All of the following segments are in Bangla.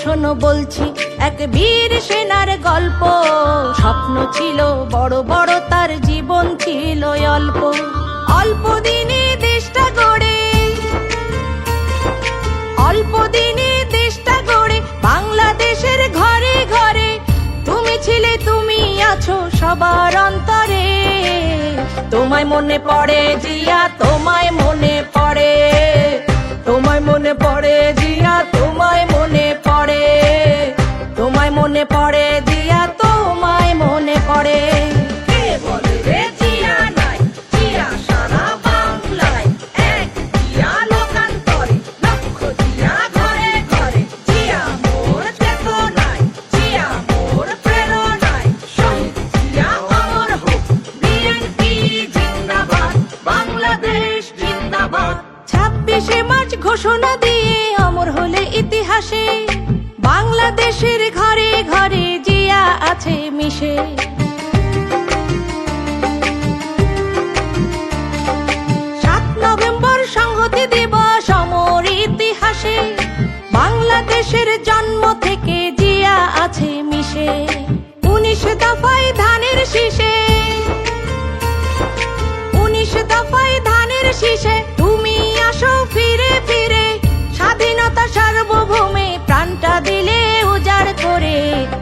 শোনো বলছি এক বীর সেনার গল্প। স্বপ্ন ছিল বড় বড়, তার জীবন ছিল অল্প। অল্প দিনে দেশটা গড়ে, অল্প দিনে দেশটা গড়ে বাংলাদেশের ঘরে ঘরে তুমি ছিলে, তুমি আছো সবার অন্তরে। তোমায় মনে পড়ে জিয়া, তোমায় মনে পড়ে, তোমায় মনে পড়ে জিয়া, তোমায় মনে পড়ে, তোমায় মনে পড়ে জিয়া, তোমায় মনে পড়ে। কে বলে রে জিয়া নাই, জিয়া সারা বাংলায় এক, জিয়া লোকান্তরে লক্ষ, জিয়া ঘরে ঘরে। জিয়া মোর চেতনায়, জিয়া মোর প্রেরণায়, শহীদ জিয়া অমর হোক, বিএনপি জিন্দাবাদ, বাংলাদেশ জিন্দাবাদ। 26শে মার্চ ঘোষণা দিয়ে অমর হলে ইতিহাসে, বাংলাদেশের ঘরে ঘরে জিয়া আছে মিশে। 7 নভেম্বর সংহতি দিবস অমর ইতিহাসে, বাংলাদেশের জন্ম থেকে জিয়া আছে মিশে। 19 দফায় ধানের শীষে, 19 দফায় ধানের শীষে তুমি আসো ফিরে ফিরে, স্বাধীনতা সার্বভৌমে প্রাণটা দিলে উজাড় করে।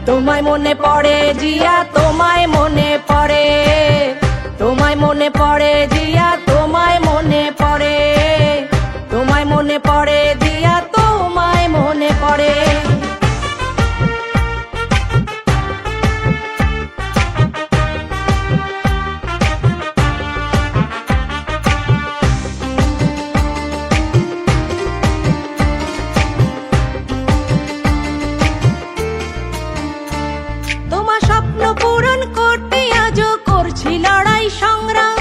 তোমায় মনে পড়ে জিয়া, তোমায় মনে পড়ে, তোমায় মনে পড়ে জিয়া, তোমায় মনে পড়ে, তোমায় মনে পড়ে জিয়া, তোমায় মনে পড়ে। তোমার স্বপ্ন পূরণ করতে আজও করছি লড়াই সংগ্রাম,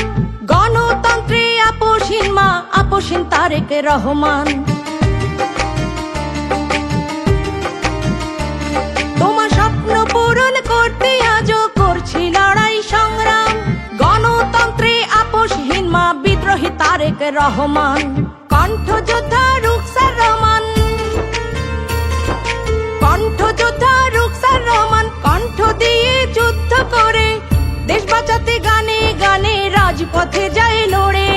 গণতন্ত্রে আপোষহীন মা, আপোষহীন তারেক রহমান। তোমার স্বপ্ন পূরণ করতে আজও করছি লড়াই সংগ্রাম, গণতন্ত্রে আপোষহীন মা, বিদ্রোহী তারেক রহমান। কণ্ঠযোদ্ধা রুকসার রহমান, কণ্ঠযোদ্ধা রুকসার রহমান, কণ্ঠ দিয়ে যুদ্ধ করে দেশ বাঁচাতে গানে গানে রাজপথে যায় লড়ে।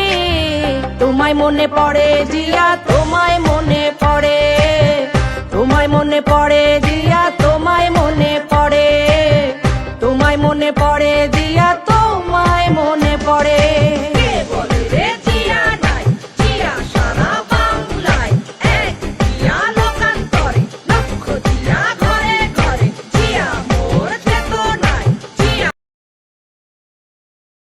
তোমায় মনে পড়ে জিয়া, তোমায় মনে পড়ে, তোমায় মনে পড়ে জিয়া, তোমায় মনে পড়ে, তোমায় মনে পড়ে জিয়া, তোমায় মনে